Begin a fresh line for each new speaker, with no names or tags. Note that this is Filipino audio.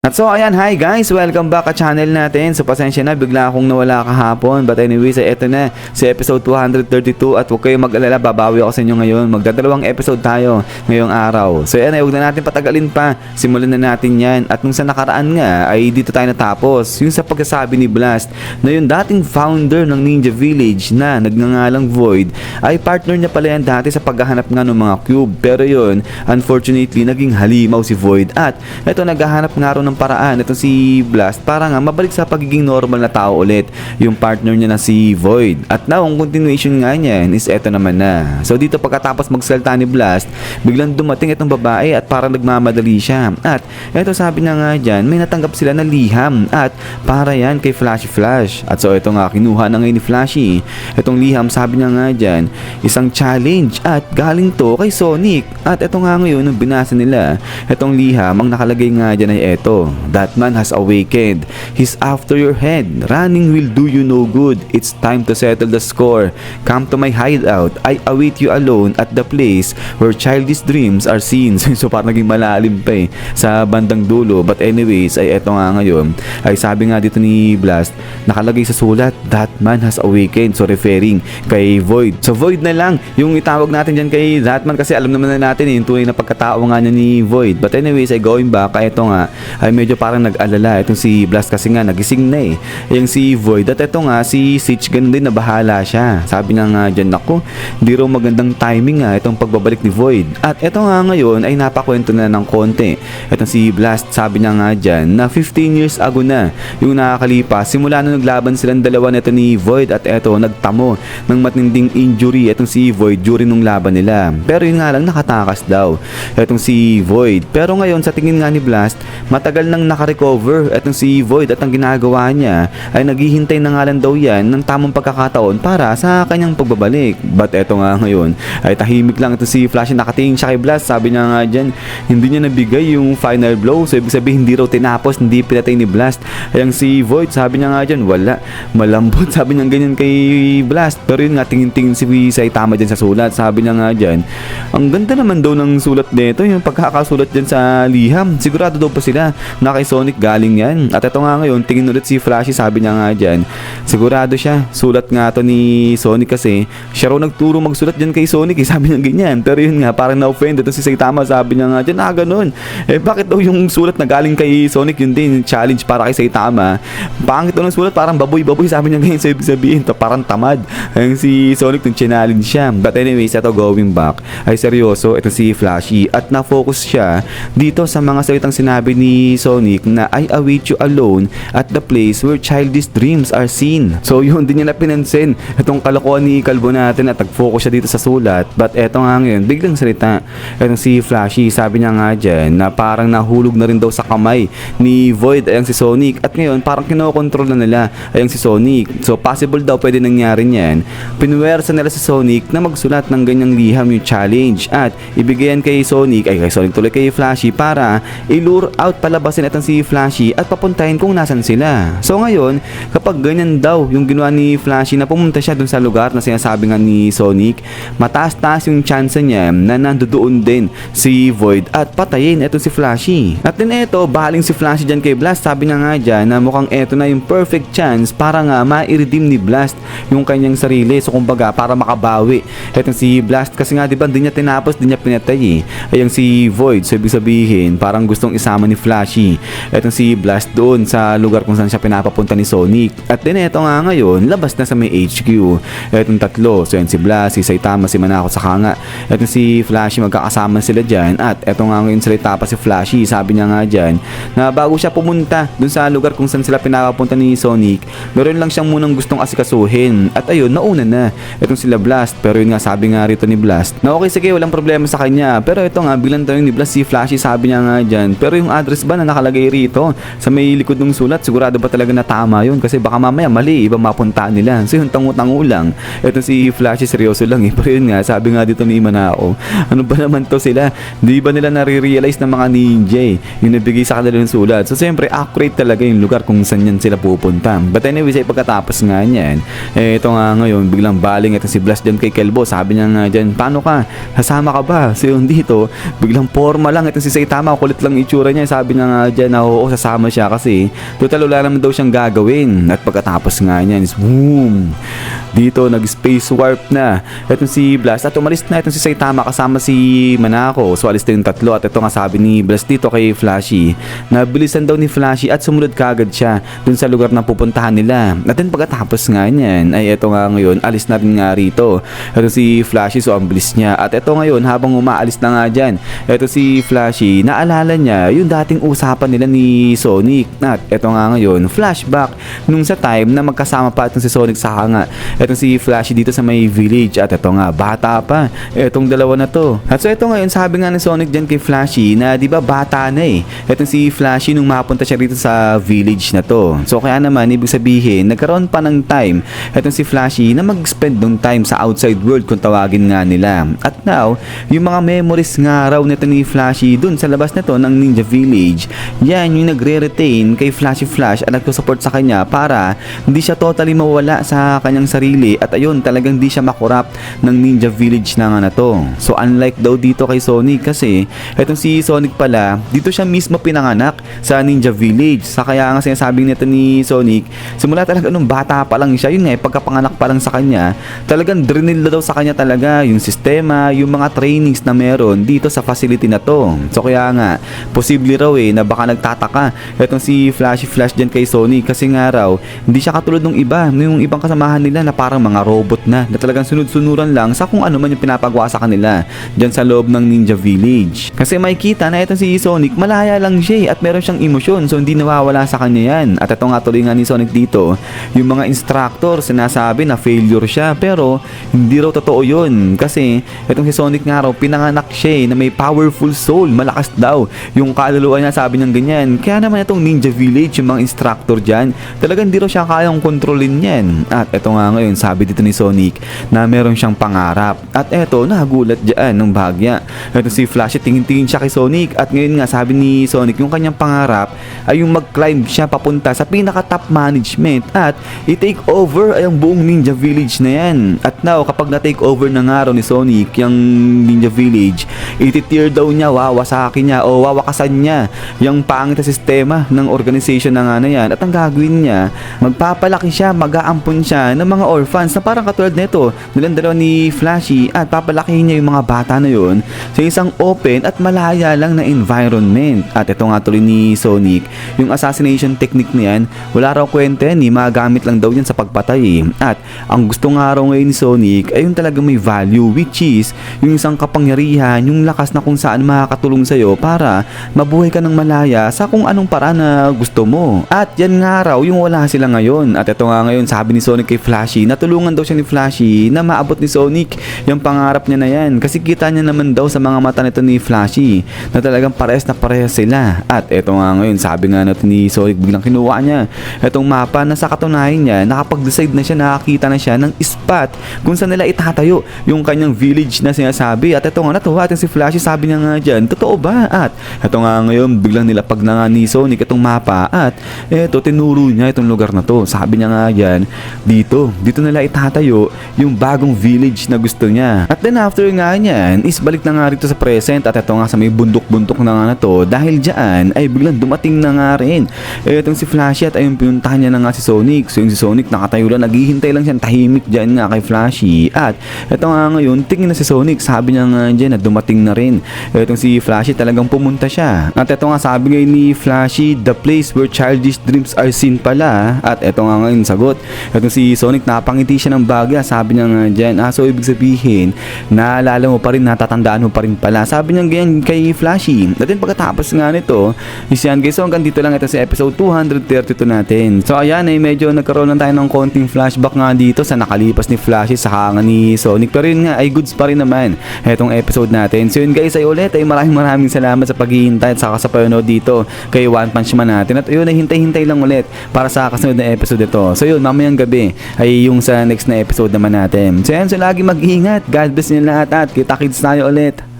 At so ayan, hi guys! Welcome back sa channel natin. So pasensya na, bigla akong nawala kahapon. But anyways, eto na si episode 232 at huwag kayong mag-alala, babawi ako sa inyo ngayon. Magdadalawang episode tayo ngayong araw. So ayan, huwag na natin patagalin pa. Simulan na natin yan. At nung sa nakaraan nga, ay dito tayo natapos. Yung sa pagkasabi ni Blast na yung dating founder ng Ninja Village na nagngangalang Void ay partner niya pala yan dati sa paghahanap nga ng mga cube. Pero yun, unfortunately, naging halimaw si Void. At eto, naghahanap nga rin ng paraan itong si Blast para nga mabalik sa pagiging normal na tao ulit yung partner niya na si Void. At now, ang continuation nga niyan is eto naman na. So dito pagkatapos magsalta ni Blast, biglang dumating itong babae at parang nagmamadali siya. At eto sabi niya nga dyan, may natanggap sila na liham at para yan kay Flashy Flash. At so ito nga, kinuha na ngayon ni Flashy. Itong liham, sabi niya nga dyan, isang challenge at galing to kay Sonic. At ito nga ngayon, nung binasa nila, itong liham, ang nakalagay nga dyan ay eto: that man has awakened. He's after your head. Running will do you no good. It's time to settle the score. Come to my hideout. I await you alone at the place where childish dreams are seen. So parang naging malalim pa sa bandang dulo. But anyways, ay eto nga ngayon, ay sabi nga dito ni Blast, nakalagay sa sulat, that man has awakened. So referring kay Void. So Void na lang yung itawag natin dyan kay that man, kasi alam naman na natin yung tunay na pagkatao nga niya ni Void. But anyways, ay going back, ay eto nga, ay medyo parang nag-alala itong si Blast kasi nga nagising na yung si Void. At ito nga si Sitch, ganun din, na bahala siya. Sabi niya nga dyan, naku, di raw magandang timing nga itong pagbabalik ni Void. At ito nga ngayon ay napakwento na ng konti itong si Blast. Sabi niya nga dyan na 15 years ago na yung nakakalipas simula na naglaban silang dalawa nito ni Void. At ito, nagtamo ng matinding injury itong si Void during nung laban nila. Pero yun nga lang, nakatakas daw itong si Void. Pero ngayon sa tingin nga ni Blast, matagal nang nakarecover itong si Void at ang ginagawa niya ay naghihintay na nga lang daw yan ng tamang pagkakataon para sa kanyang pagbabalik. But eto nga ngayon ay tahimik lang ito si Flash, nakatingin siya kay Blast. Sabi niya nga dyan, hindi niya nabigay yung final blow. So ibig sabihin hindi raw tinapos, hindi pinatay ni Blast ayang si Void. Sabi niya nga dyan, wala, malambot. Sabi niya ganyan kay Blast. Pero yun nga, tingin-tingin si Saitama dyan sa sulat. Sabi niya nga dyan, ang ganda naman daw ng sulat nito, yung pagkakasulat dyan sa liham. Sigurado daw pa sila na kay Sonic galing yan. At ito nga ngayon, tingin ulit si Flashy. Sabi niya nga dyan, sigurado siya, sulat nga to ni Sonic kasi siya raw nagturo magsulat dyan kay Sonic sabi niya ganyan. Pero yun nga, parang na-offend ito si Saitama. Sabi niya nga dyan, ganun, bakit daw yung sulat na galing kay Sonic yun din challenge para kay Saitama? Pangit daw ng sulat, parang baboy-baboy. Sabi niya ganyan. So ibig sabihin to, parang tamad ang si Sonic nung challenge siya. But anyways, ito going back, ay seryoso ito si Flashy at na-focus siya dito sa mga salitang sinabi ni Sonic na I await you alone at the place where childish dreams are seen. So yun, din niya na pinansin itong kalokohan ni Kalbo natin at nag-focus siya dito sa sulat. But eto nga ngayon, biglang salita itong si Flashy. Sabi niya nga dyan na parang nahulog na rin daw sa kamay ni Void ayang si Sonic. At ngayon, parang kinokontrol na nila ayang si Sonic. So possible daw pwede nangyari niyan. Pinuwersa nila si Sonic na magsulat ng ganyang liham yung challenge at ibigyan kay Sonic, ay kay Sonic tuloy, kay Flashy para i-lure out, palabasin itong si Flashy at papuntahin kung nasan sila. So ngayon, kapag ganyan daw yung ginawa ni Flashy na pumunta siya dun sa lugar na sinasabi nga ni Sonic, mataas-taas yung chance niya na nandoon din si Void at patayin itong si Flashy. At din eto, bahaling si Flashy dyan kay Blast. Sabi niya nga dyan na mukhang eto na yung perfect chance para nga ma-redeem ni Blast yung kanyang sarili. So kumbaga, para makabawi itong si Blast kasi nga diba, hindi niya tinapos, hindi niya pinatay ayang si Void. So ibig sabihin, parang gustong isama ni Flashy etong si Blast doon sa lugar kung saan siya pinapapunta ni Sonic. At din eto nga ngayon, labas na sa may HQ etong tatlo. So yan si Blast, si Saitama, si Manako, saka nga etong si Flashy, magkakasama sila dyan. At eto nga ngayon, salita pa si Flashy. Sabi niya nga dyan na bago siya pumunta doon sa lugar kung saan sila pinapapunta ni Sonic, meron lang siyang munang gustong asikasuhin. At ayun, nauna na etong sila Blast. Pero yun nga, sabi nga rito ni Blast na okay, sige, walang problema sa kanya. Pero ito nga, biglang tanong ni Blast si Flashy. Sabi niya nga dyan, pero yung address ba na nakalagay rito sa may likod ng sulat, sigurado ba talaga na tama yun? Kasi baka mamaya mali, ibang mapuntaan nila. So yung tangu-tangu lang. Ito si Flashy, seryoso lang Pero yun nga, sabi nga dito ni Manako, ano ba naman to sila? Di ba nila nare-realize na mga ninja yung nabigay sa kanila ng sulat? So siyempre, accurate talaga yung lugar kung saan yan sila pupunta. But anyways, ay pagkatapos nga niyan, ito nga ngayon, biglang baling ito si Blast dyan kay Kelbo. Sabi niya nga dyan, paano ka? Kasama ka ba? So yun dito, biglang forma lang ito si Saitama, kulit lang itsura niya. Sabi niya nga dyan na oo, sasama siya kasi total wala naman daw siyang gagawin. At pagkatapos nga niyan is boom! Dito nag-space warp na itong si Blast at umalis na itong si Saitama kasama si Manako. So alis na yung tatlo at ito nga sabi ni Blast dito kay Flashy na bilisan daw ni Flashy at sumunod kaagad siya dun sa lugar na pupuntahan nila. At then pagkatapos nga niyan ay ito nga ngayon alis na rin nga rito ito si Flashy, so ang bilis niya. At ito ngayon habang umaalis na nga dyan ito si Flashy, naalala niya yung dating usapan nila ni Sonic. At ito nga ngayon flashback nung sa time na magkasama pa itong si Sonic sa hanga etong si Flashy dito sa may village. At ito nga bata pa etong dalawa na to. At so ito ngayon sabi nga ni Sonic dyan kay Flashy na di ba bata na etong si Flashy nung mapunta siya rito sa village na to. So kaya naman ibig sabihin nagkaroon pa ng time etong si Flashy na mag-spend ng time sa outside world kung tawagin nga nila. At now yung mga memories nga raw nito ni Flashy dun sa labas na to ng Ninja Village, yan yung nagre-retain kay Flashy Flash at nagsusupport sa kanya para hindi siya totally mawala sa kanyang sarili. At ayun talagang di siya makurap ng Ninja Village na nga na to. So unlike daw dito kay Sonic kasi etong si Sonic pala dito siya mismo pinanganak sa Ninja Village. Sa kaya nga sinasabing nito ni Sonic simula talaga nung bata pa lang siya, yun nga pagkapanganak pa lang sa kanya talagang drinil na daw sa kanya talaga yung sistema, yung mga trainings na meron dito sa facility na to. So kaya nga posible raw na baka nagtataka etong si Flashy Flash dyan kay Sonic kasi nga raw hindi siya katulad ng iba, yung ibang kasamahan nila na parang mga robot na talagang sunod-sunuran lang sa kung ano man yung pinapagawa sa kanila dyan sa loob ng Ninja Village. Kasi makikita na itong si Sonic malaya lang siya at meron siyang emosyon, so hindi nawawala sa kanya yan. At ito nga tuloy nga ni Sonic dito, yung mga instructor sinasabi na failure siya pero hindi raw totoo yun kasi itong si Sonic nga raw pinanganak siya na may powerful soul, malakas daw yung kaluluwa niya, sabi niya ganyan. Kaya naman itong Ninja Village yung mga instructor dyan talagang hindi raw siya kayang kontrolin yan. At ito nga ngayon sabi dito ni Sonic na meron siyang pangarap. At eto nagulat dyan ng bahagya ito si Flashy, tingin-tingin siya kay Sonic. At ngayon nga sabi ni Sonic yung kanyang pangarap ay yung mag-climb siya papunta sa pinaka top management at i-take over ay ang buong Ninja Village na yan. At now kapag na-take over na nga raw ni Sonic yung Ninja Village, iti-tear daw niya, wawasakin niya o wawakasan niya yung pangit na sistema ng organization na nga na yan. At ang gagawin niya, magpapalaki siya, mag-aampon siya ng mga orphans na parang katulad nito nilang dalawa ni Flashy at papalakihin niya yung mga bata na yun sa isang open at malaya lang na environment. At ito nga tuloy ni Sonic, yung assassination technique na yan wala raw kwenta yan magamit lang daw yan sa pagpatay at ang gusto nga raw ngayon ni Sonic ay yung talagang may value, which is yung isang kapangyarihan, yung lakas na kung saan makakatulong sa'yo para mabuhay ka ng malaya sa kung anong paraan na gusto mo. At yan nga raw yung wala sila ngayon. At ito nga ngayon sabi ni Sonic kay Flashy, natulungan daw siya ni Flashy na maabot ni Sonic yung pangarap niya na yan kasi kita niya naman daw sa mga mata nito ni Flashy na talagang parehas na parehas sila. At ito nga ngayon sabi nga natin ni Sonic, biglang kinuha niya itong mapa na sa katunayan niya nakapag-decide na siya, nakakita na siya ng spot kung saan nila itatayo yung kanyang village na sinasabi. At ito nga natuwa at si Flashy, sabi niya nga dyan, totoo ba? At ito nga ngayon biglang nilapag na nga ni Sonic itong mapa at ito tinuro niya itong lugar na to. Sabi niya nga dyan, dito nila itatayo yung bagong village na gusto niya. At then after nga niyan is balik na nga rito sa present at ito nga sa may bundok-bundok na nga na to dahil dyan ay biglang dumating na nga rin itong si Flashy at ayun pinuntahan niya na nga si Sonic. So yung si Sonic nakatayo lang, naghihintay lang siya tahimik dyan nga kay Flashy. At ito nga ngayon tingin na si Sonic, sabi niya nga dyan na dumating na rin itong si Flashy, talagang pumunta siya. At ito nga sabi ngayon ni Flashy, the place where childish dreams are seen pala. At ito nga ngayon sagot itong si Sonic, napangiti siya ng bagya, sabi niya nga dyan, so ibig sabihin naalala mo pa rin, natatandaan mo pa rin pala, sabi niya ganyan kay Flashy. At then pagkatapos nga nito is yan guys, so hanggang dito lang ito sa episode 232 natin. So ayan medyo nagkaroon lang tayo ng konting flashback nga dito sa nakalipas ni Flashy sa hanga ni Sonic, pero yun nga ay goods pa rin naman itong episode natin. So yun guys, ay ulit ay maraming salamat sa paghihintay at saka sa panonood dito kay One Punch Man natin. At ayun ay hintay-hintay lang ulit para sa kasunod na episode ito. So yun, mamayang gabi ay yung sa next na episode naman natin. So yan, so lagi mag-ingat, God bless niyo lahat at kita-kits tayo ulit.